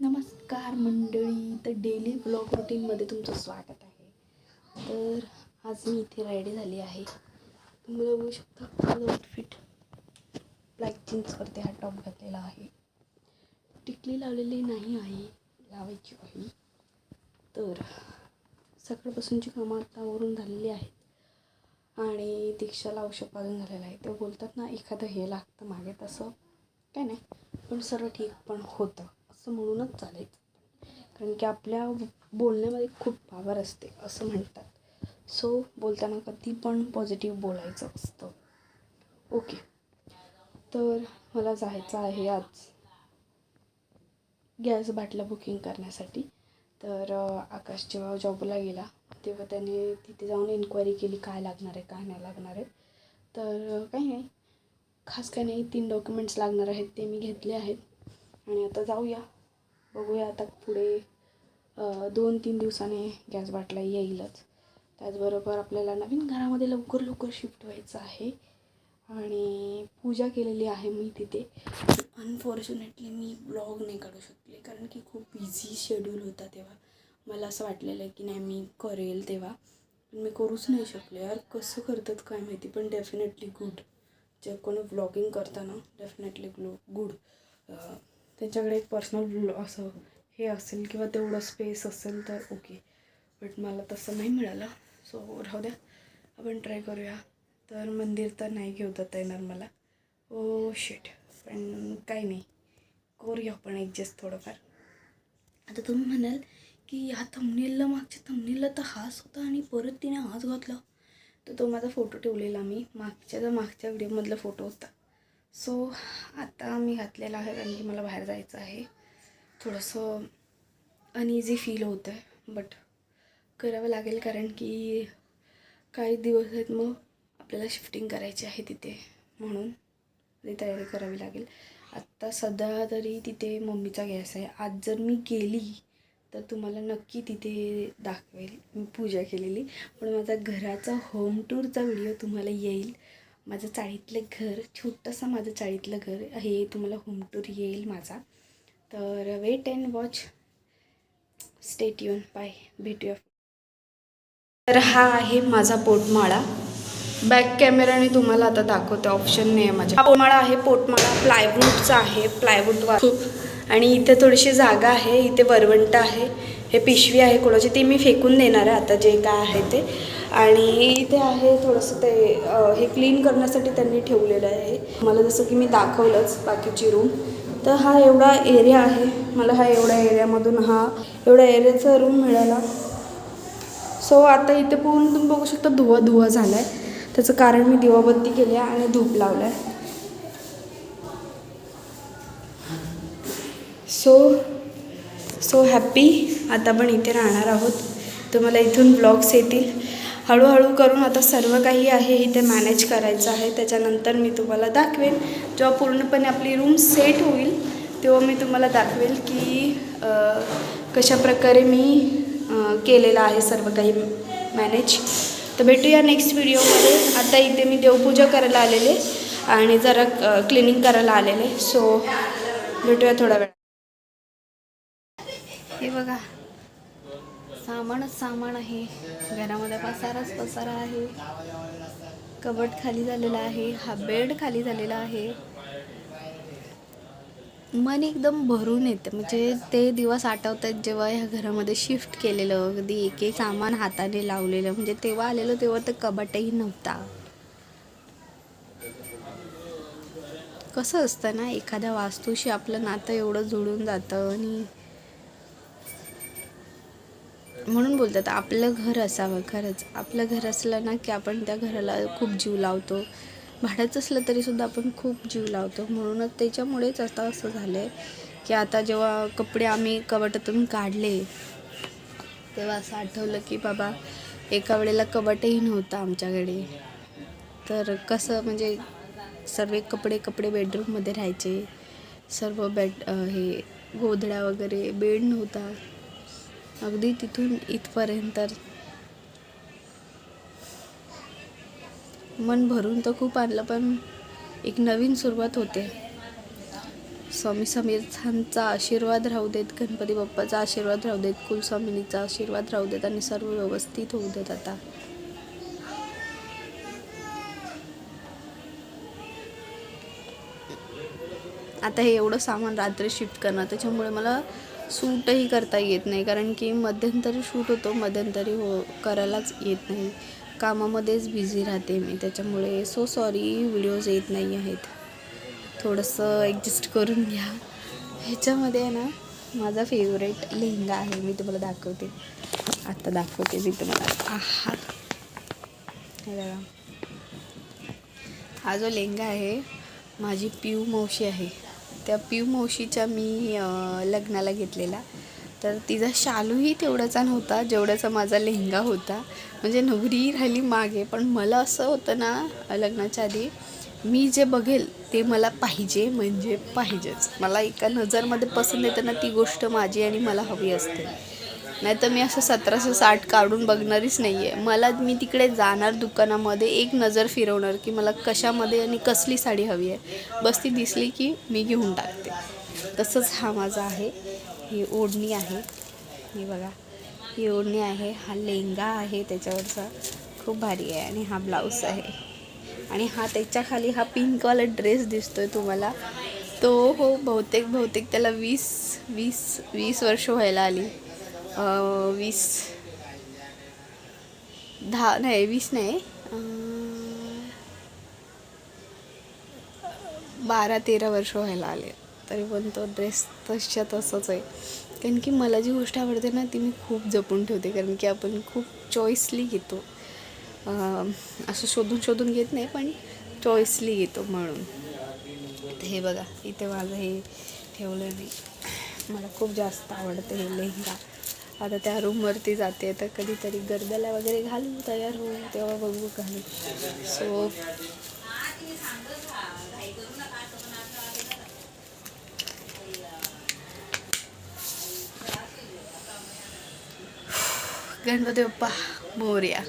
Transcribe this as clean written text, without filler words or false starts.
नमस्कार मंडळी. तर डेली ब्लॉग रूटीनमध्ये तुमचं स्वागत आहे. तर आज मी इथे रेडी झाली आहे. तुम्ही बघू शकता माझं आउटफिट. ब्लॅक जीन्स वरती हा टॉप घातलेला आहे. टिकली लावलेली नाही आहे, लावायची आहे. तर सकाळपासूनची कामं आतावरून झालेली आहेत आणि दीक्षाला औषध पाजून झालेलं आहे. ते बोलतात ना, एखादं हे लागतं मागे, तसं काय नाही, पण सर्व ठीक पण होतं असं म्हणूनच चालायचं. कारण की आपल्या बोलण्यामध्ये खूप पावर असते असं म्हणतात. सो बोलताना कधी पण पॉझिटिव्ह बोलायचं असतं. ओके. तर मला जायचं आहे आज गॅस बाटला बुकिंग करण्यासाठी. तर आकाश जेव्हा जॉबला गेला तेव्हा त्याने तिथे जाऊन इन्क्वायरी केली काय लागणार आहे काय नाही लागणार आहे. तर काही नाही, खास काही नाही, 3 डॉक्युमेंट्स लागणार आहेत ते मी घेतले आहेत. आणि आता जाऊया, बघूया आता पुढे 2-3 दिवसाने गॅस बाटला येईलच. त्याचबरोबर आपल्याला नवीन घरामध्ये लवकर शिफ्ट व्हायचं आहे आणि पूजा केलेली आहे मी तिथे. अनफॉर्च्युनेटली मी ब्लॉग नाही काढू शकले कारण की खूप बिझी शेड्यूल होता तेव्हा. मला असं वाटलेलं आहे की नाही मी करेल तेव्हा, पण मी करूच नाही शकले. यार कसं करतात काय माहिती, पण डेफिनेटली गुड. जे कोणी व्लॉगिंग करताना डेफिनेटली गुड. त्यांच्याकडे एक पर्सनल असं हे असेल किंवा तेवढं स्पेस असेल तर ओके, बट मला तसं नाही मिळालं. सो राहू द्या, आपण ट्राय करूया. तर मंदिर तर नाही घेऊ जाता येणार मला. ओ शिट, पण काही नाही, करूया आपण ॲडजस्ट थोडंफार. आता तुम्ही म्हणाल की ह्या थंबनेलला, मागच्या थंबनेलला तर हाच होता आणि परत तिने हाच घातला. तर तो माझा फोटो ठेवलेला मी मागच्या व्हिडिओमधला फोटो होता. सो आता मी घातलेला आहे कारण की मला बाहेर जायचं आहे. थोडंसं अनइझी फील होतं आहे, बट करावं लागेल कारण की काही दिवस आहेत, मग आपल्याला शिफ्टिंग करायची आहे तिथे, म्हणून ती तयारी करावी लागेल. आत्ता सध्या तरी तिथे मम्मीचा गॅस आहे. आज जर मी गेली तर तुम्हाला नक्की तिथे दाखवेल मी पूजा केलेली. पण माझा घराचा होम टूरचा व्हिडिओ तुम्हाला येईल. माझं चाळीतलं घर, छोटंसं माझं चाळीतलं घर हे तुम्हाला होम टूर येईल माझा. तर wait and watch, stay tune, bye, भेटूया. तर हा आहे माझा पोटमाळा. बॅक कॅमेराने तुम्हाला आता दाखवते, ऑप्शन नाही आहे माझ्या. हा पोटमाळा आहे, पोटमाळा प्लायवूडचा आहे, प्लायवूड. आणि इथे थोडीशी जागा आहे, इथे वरवंट आहे, हे पिशवी आहे कोणाची, ती मी फेकून देणार आहे आता जे काय आहे ते. आणि इथे आहे थोडंसं ते हे क्लीन करण्यासाठी त्यांनी ठेवलेलं आहे मला, जसं की मी दाखवलंच बाकीची रूम. तर हा एवढा एरिया आहे, मला हा एवढ्या एरियामधून हा एवढ्या एरियाचा रूम मिळाला. सो आता इथे पूर्ण तुम्ही बघू शकता धुवा झाला आहे. त्याचं कारण मी दिवाबत्ती केली आहे आणि धूप लावला आहे. So happy. आता आपण इथे राहणार आहोत. तुम्हाला इथून ब्लॉग्स येतील हळूहळू करून. आता सर्व काही आहे इथे मॅनेज करायचं आहे. त्याच्यानंतर मी तुम्हाला दाखवेन जेव्हा पूर्णपणे आपली रूम सेट होईल तेव्हा मी तुम्हाला दाखवेल की कशाप्रकारे मी केलेलं आहे सर्व काही मॅनेज. तर भेटूया नेक्स्ट व्हिडिओमध्ये. आता इथे मी देवपूजा करायला आलेले आणि जरा क्लिनिंग करायला आलेले. सो भेटूया थोडा वेळ. हे बघा, सामान आहे घरामध्ये, पसारा आहे. कबड खाली झालेला आहे, हा बेड खाली झालेला आहे. मन एकदम भरून येतं, म्हणजे ते दिवस आठवतात जेव्हा ह्या घरामध्ये शिफ्ट केलेलं, अगदी एक सामान हाताने लावलेलं. म्हणजे तेव्हा आलेलं तेव्हा तर कबटही नव्हता. कसं असतं ना, एखाद्या वास्तूशी आपलं नातं एवढं जुळून जातं. आणि म्हणून बोलतात आपलं घर असावं. खरंच आपलं घर असलं ना की आपण त्या घराला खूप जीव लावतो. भाड्याचं असलं तरीसुद्धा आपण खूप जीव लावतो. म्हणूनच त्याच्यामुळेच आता असं झालं आहे की आता जेव्हा कपडे आम्ही कपाटातून काढले तेव्हा असं आठवलं की बाबा एका वेळेला कपाटही नव्हतं आमच्याकडे. तर कसं म्हणजे सर्व कपडे बेडरूममध्ये राहायचे. सर्व हे गोधड्या वगैरे, बेड नव्हता. अगदी तिथून इथपर्यंत मन भरून तर खूप आणलं, पण एक नवीन सुरुवात होते. स्वामी समर्थांचा आशीर्वाद राहू देत, गणपती बाप्पाचा आशीर्वाद राहू देत, कुलस्वामिनीचा आशीर्वाद राहू देत आणि सर्व व्यवस्थित होऊ देत. आता हे एवढं सामान रात्री शिफ्ट करणार, त्याच्यामुळे मला शूटही करता येत नाही, कारण की मध्यंतरी शूट होतो, मध्यंतरी करायलाच येत नाही, कामामध्येच बिझी राहते मी, त्याच्यामुळे सो सॉरी व्हिडिओज येत नाही आहेत. थोडंसं ॲडजस्ट करून घ्या. ह्याच्यामध्ये ना माझा फेवरेट लेहंगा आहे, मी तुम्हाला दाखवते, आत्ता दाखवते मी तुम्हाला. हे बघा, हा जो लेहंगा आहे माझी पिऊ मावशी आहे, त्या पिऊ मावशीच्या मी लग्नाला घेतलेला. तर तिचा शालूही तेवढाचा नव्हता जेवढ्याचा माझा लेहंगा होता. म्हणजे नवरी राहिली मागे, पण मला असं होतं ना लग्नाच्या आधी, मी जे बघेल ते मला पाहिजे म्हणजे पाहिजेच. मला एका नजरमध्ये पसंत येतं ना ती गोष्ट माझी आणि मला हवी असते. नाही तर मी असं 1760 काढून बघणारच नाही आहे. मला मी तिकडे जाणार दुकानामध्ये, एक नजर फिरवणार की मला कशामध्ये आणि कसली साडी हवी आहे, बस ती दिसली की मी घेऊन टाकते. तसंच हा माझा आहे. ही ओढणी आहे, ही बघा, ही ओढणी आहे, हा लेहंगा आहे त्याच्यावरचा, खूप भारी आहे. आणि हा ब्लाऊज आहे, आणि हा त्याच्या खाली हा पिंकवाला ड्रेस दिसतोय तुम्हाला, तो हो बहुतेक त्याला 20 वर्ष व्हायला आली. 12-13 वर्ष व्हायला आले, तरी पण तो ड्रेस तसंच आहे. कारण की मला जी गोष्ट आवडते ना ती मी खूप जपून ठेवते, कारण की आपण खूप चॉईसली घेतो, असं शोधून घेत नाही, पण चॉईसली घेतो म्हणून. हे बघा, इथे माझं हे ठेवलं नाही, मला खूप जास्त आवडतं हे लेहंगा. आता त्या रूमवरती जाते, तर कधीतरी गरब्याला वगैरे घालू, तयार होऊ, तेव्हा बघू घालू. सो गणपती बाप्पा मोरया.